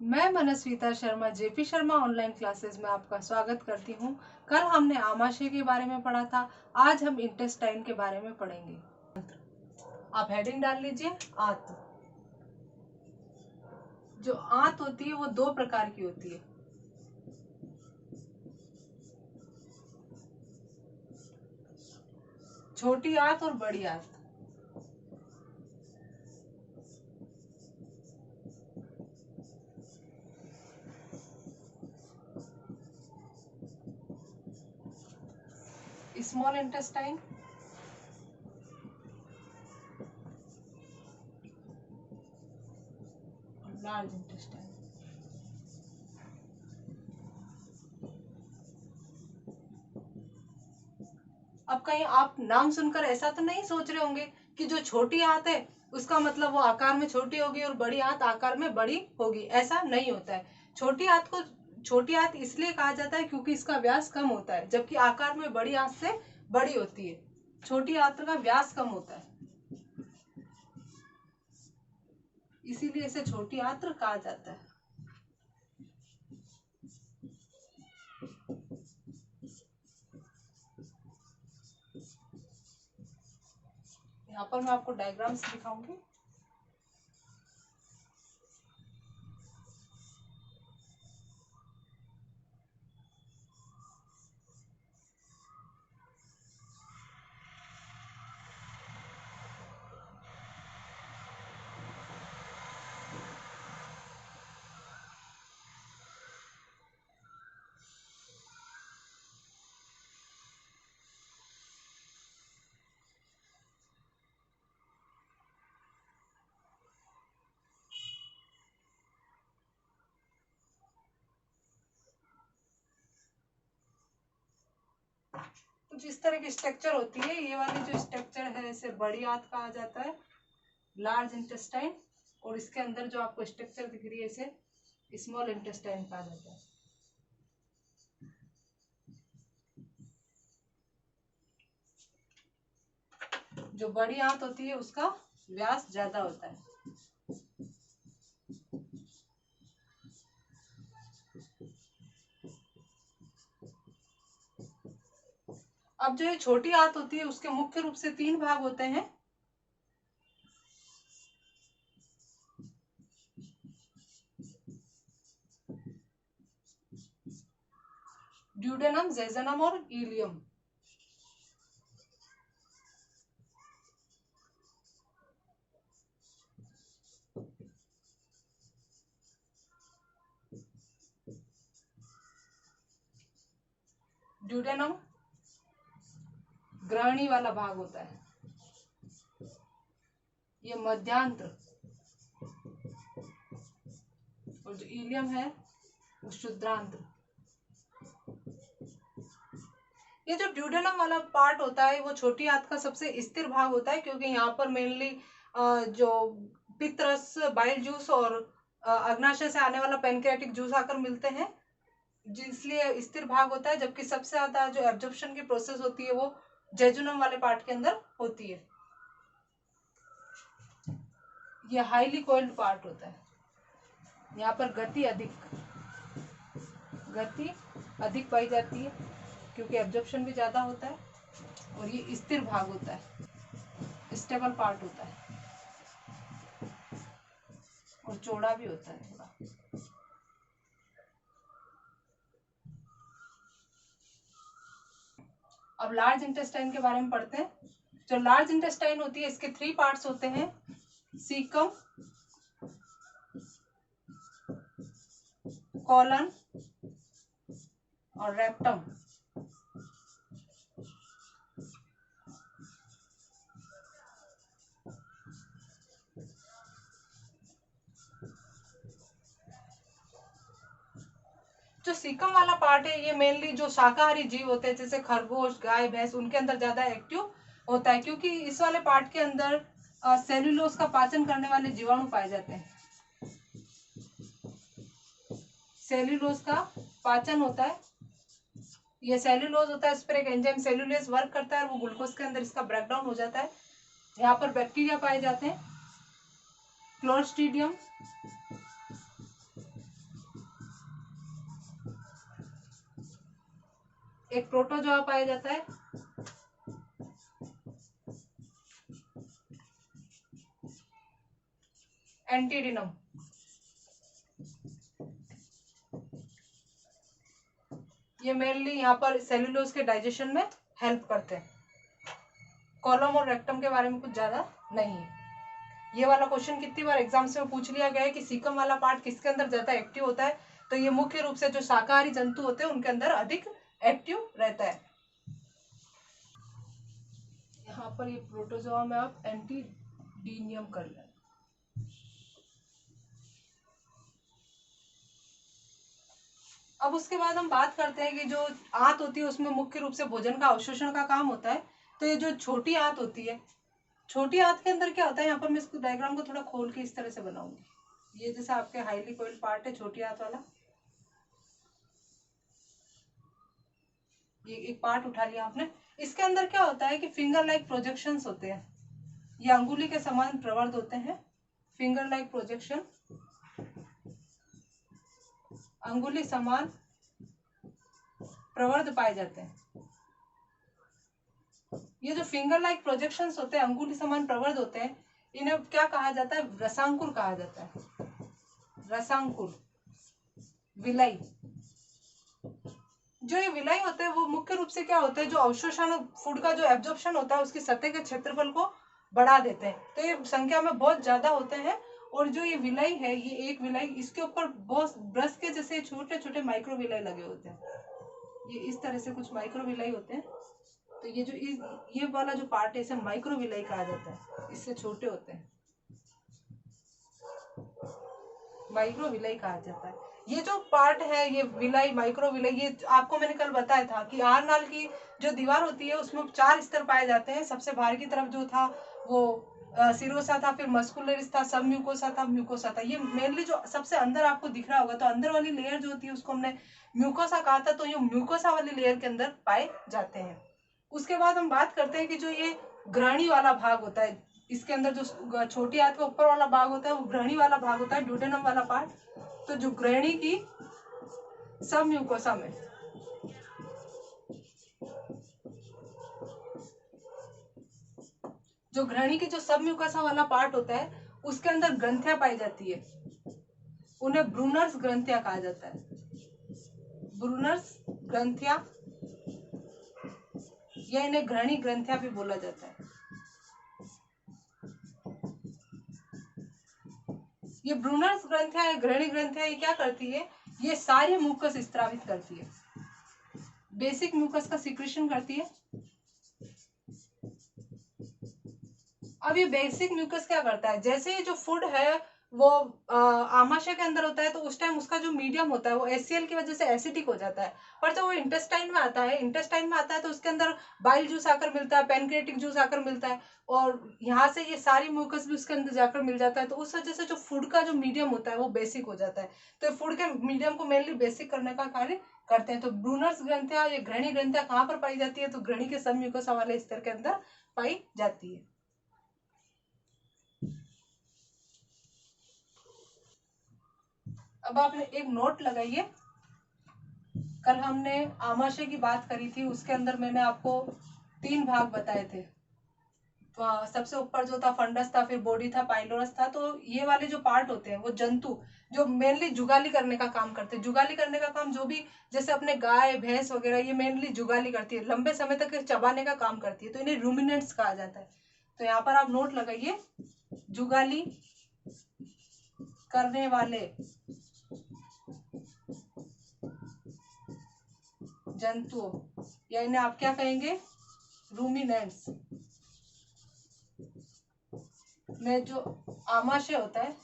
मैं Manasvita Sharma JP Sharma online classes में आपका स्वागत करती हूँ। कल हमने आमाशय के बारे में पढ़ा था। आज हम इंटेस्टाइन के बारे में पढ़ेंगे। आप हेडिंग डाल लीजिए, आंत। जो आंत होती है वो दो प्रकार की होती है। छोटी आंत और बड़ी आंत। Small intestine, large intestine. अब कहीं आप नाम सुनकर ऐसा तो नहीं सोच रहे होंगे कि जो छोटी आंत है उसका मतलब वो आकार में छोटी होगी और बड़ी आंत आकार में बड़ी होगी। ऐसा नहीं होता है। छोटी आंत को छोटी आंत इसलिए कहा जाता है क्योंकि इसका व्यास कम होता है, जबकि आकार में बड़ी आंत से बड़ी होती है। छोटी आंत का व्यास कम होता है, इसीलिए इसे छोटी आंत कहा जाता है। यहाँ पर मैं आपको डायग्राम्स दिखाऊंगी। कुछ इस तरह की स्ट्रक्चर होती है। ये वाली जो स्ट्रक्चर है इसे बड़ी आंत कहा जाता है, लार्ज इंटेस्टाइन। और इसके अंदर जो आपको स्ट्रक्चर दिख रही है इसे स्मॉल इंटेस्टाइन कहा जाता है। जो बड़ी आंत होती है उसका व्यास ज्यादा होता है। अब जो ये छोटी आंत होती है उसके मुख्य रूप से तीन भाग होते हैं। ड्यूडेनम, जेजनम और इलियम। ड्यूडेनम ग्रहणी वाला भाग होता है, ये मध्यांत्र। और जो इलियम है वो शुद्रांत्र। ये जो ड्यूडेनम वाला पार्ट होता है वो छोटी आंत का सबसे स्थिर भाग होता है, क्योंकि यहाँ पर मेनली जो पित्त रस, बाइल जूस और अग्नाशय से आने वाला पैनक्रियाटिक जूस आकर मिलते हैं, इसलिए स्थिर भाग होता है। जबकि सबसे ज्यादा जो एब्जॉर्प्शन की प्रोसेस होती है वो जेजुनम वाले पार्ट के अंदर होती है। ये हाईली कोइल्ड पार्ट होता है। यहाँ पर गति अधिक पाई जाती है क्योंकि एब्जॉर्प्शन भी ज्यादा होता है। और ये स्थिर भाग होता है, स्टेबल पार्ट होता है और चौड़ा भी होता है थोड़ा। अब लार्ज इंटेस्टाइन के बारे में पढ़ते हैं। जो लार्ज इंटेस्टाइन होती है इसके थ्री पार्ट्स होते हैं, सीकम, कॉलन और रेक्टम। जो सीकम वाला पार्ट है ये मेनली जो शाकाहारी जीव होते हैं जैसे खरगोश, गाय, भैंस, उनके अंदर ज्यादा एक्टिव होता है, क्योंकि इस वाले पार्ट के अंदर सेल्यूलोज का पाचन करने वाले जीवाणु पाए जाते हैं। सेल्यूलोज का पाचन होता है, ये सेल्यूलोज होता है, इस पर एक एंजाइम सेल्यूलेज वर्क करता है और वो ग्लूकोज के अंदर इसका ब्रेकडाउन हो जाता है। यहाँ पर बैक्टीरिया पाए जाते हैं, क्लोस्ट्रीडियम, एक प्रोटोजोआ पाया जाता है, एंटीडिनम। ये मेनली यहाँ पर सेल्यूलोज के डाइजेशन में हेल्प करते हैं। कॉलम और रेक्टम के बारे में कुछ ज्यादा नहीं है। ये वाला क्वेश्चन कितनी बार एग्जाम्स में पूछ लिया गया है कि सीकम वाला पार्ट किसके अंदर ज्यादा एक्टिव होता है, तो ये मुख्य रूप से जो शाकाहारी जंतु होते हैं उनके अंदर अधिक एक्टिव रहता है। यहाँ पर ये प्रोटोजोआ में आप एंटीडिनियम कर लें। अब उसके बाद हम बात करते हैं कि जो आंत होती है उसमें मुख्य रूप से भोजन का अवशोषण का काम होता है। तो ये जो छोटी आंत होती है, छोटी आंत के अंदर क्या होता है, यहाँ पर मैं इसको डायग्राम को थोड़ा खोल के इस तरह से बनाऊंगी। ये जैसे आपके हाईली कोइल्ड पार्ट है छोटी आंत वाला, ये एक पार्ट उठा लिया आपने। इसके अंदर क्या होता है कि फिंगर लाइक प्रोजेक्शंस होते हैं, ये अंगुली के समान प्रवर्ध होते हैं। फिंगर लाइक प्रोजेक्शन, अंगुली समान प्रवर्ध पाए जाते हैं। ये जो फिंगर लाइक प्रोजेक्शंस होते हैं, अंगुली समान प्रवर्ध होते हैं, इन्हें क्या कहा जाता है, रसांकुर कहा जाता है। रसांकुर, विलाई। जो ये विलाई होते हैं वो मुख्य रूप से क्या होता है, जो अवशोषण फूड का जो एब्जॉर्प्शन होता है उसकी सतह के क्षेत्रफल को बढ़ा देते हैं। तो ये संख्या में बहुत ज्यादा होते हैं। और जो ये विलाई है, ये एक विलाई, इसके ऊपर बहुत ब्रश के जैसे छोटे छोटे माइक्रो विलाई लगे होते हैं। ये इस तरह से कुछ माइक्रो विलाई होते हैं। तो ये जो ये वाला जो पार्ट है इसे माइक्रो विलाई कहा जाता है, इससे छोटे होते हैं, माइक्रो विलाई कहा जाता है। ये जो पार्ट है, ये विलाई, माइक्रो विलाई, ये आपको मैंने कल बताया था कि आहारनाल की जो दीवार होती है उसमें 4 स्तर पाए जाते हैं। सबसे बाहर की तरफ जो था वो सिरोसा था, फिर मस्कुलरिस था, सब म्यूकोसा था, म्यूकोसा था। ये मेनली जो सबसे अंदर आपको दिख रहा होगा, तो अंदर वाली लेयर जो होती है उसको हमने म्यूकोसा कहा था। तो ये म्यूकोसा वाली लेयर के अंदर पाए जाते हैं। उसके बाद हम बात करते हैं कि जो ये ग्रहणी वाला भाग होता है, इसके अंदर जो छोटी आंत का ऊपर वाला भाग होता है वो ग्रहणी वाला भाग होता है, ड्यूडेनम वाला पार्ट। तो जो ग्रहणी की सब म्यूकोसा में, जो ग्रहणी की जो सब म्यूकोसा वाला पार्ट होता है उसके अंदर ग्रंथियां पाई जाती है, उन्हें ब्रूनर्स ग्रंथियां कहा जाता है। ब्रूनर्स ग्रंथियां, या इन्हें ग्रहणी ग्रंथियां भी बोला जाता है। ये ब्रूनर्स ग्रंथियां, ग्रहणी ग्रंथियां, ये क्या करती है, ये सारे म्यूकस स्त्रावित करती है, बेसिक म्यूकस का सिक्रेशन करती है। अब ये बेसिक म्यूकस क्या करता है, जैसे ये जो फूड है वो आमाशय के अंदर होता है, तो उस टाइम उसका जो मीडियम होता है वो HCl की वजह से एसिडिक हो जाता है। पर जब वो इंटेस्टाइन में आता है, तो उसके अंदर बाइल जूस आकर मिलता है, पैनक्रियाटिक जूस आकर मिलता है, और यहाँ से ये सारी म्यूकस भी उसके अंदर जाकर मिल जाता है। तो उस वजह से जो फूड का जो मीडियम होता है वो बेसिक हो जाता है। तो फूड के मीडियम को मेनली बेसिक करने का कार्य करते हैं। तो ब्रूनर्स ग्रंथियां, ये ग्रहणी ग्रंथियां कहाँ पर पाई जाती है, तो ग्रहणी के सब म्यूकोसा वाले स्तर के अंदर पाई जाती है। अब आपने एक नोट लगाइए, कल हमने आमाशय की बात करी थी, उसके अंदर मैंने आपको 3 भाग बताए थे। तो सबसे ऊपर जो था फंडस था, फिर बॉडी था, पाइलोरस था। तो ये वाले जो पार्ट होते हैं वो जंतु जो मेनली जुगाली करने का काम करते हैं। जुगाली करने का काम जो भी, जैसे अपने गाय भैंस वगैरह, ये मेनली जुगाली करती है, लंबे समय तक चबाने का काम करती है, तो इन्हें रूमिनेंट्स कहा जाता है। तो यहाँ पर आप नोट लगाइए, जुगाली करने वाले जंतुओं, या इन्हें आप क्या कहेंगे, रूमिनेंट्स में जो आमाशय होता है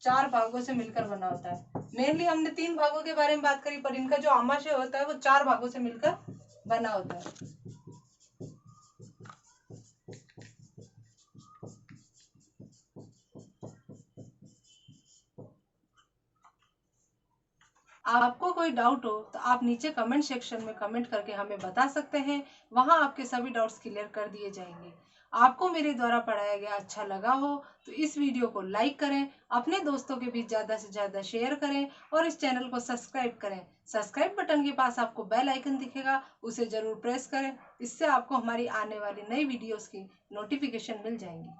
4 भागों से मिलकर बना होता है। मेनली हमने 3 भागों के बारे में बात करी, पर इनका जो आमाशय होता है वो 4 भागों से मिलकर बना होता है। आपको कोई डाउट हो तो आप नीचे कमेंट सेक्शन में कमेंट करके हमें बता सकते हैं, वहां आपके सभी डाउट्स क्लियर कर दिए जाएंगे। आपको मेरे द्वारा पढ़ाया गया अच्छा लगा हो तो इस वीडियो को लाइक करें, अपने दोस्तों के बीच ज़्यादा से ज़्यादा शेयर करें और इस चैनल को सब्सक्राइब करें। सब्सक्राइब बटन के पास आपको बेल आइकन दिखेगा, उसे ज़रूर प्रेस करें। इससे आपको हमारी आने वाली नई वीडियोस की नोटिफिकेशन मिल जाएंगी।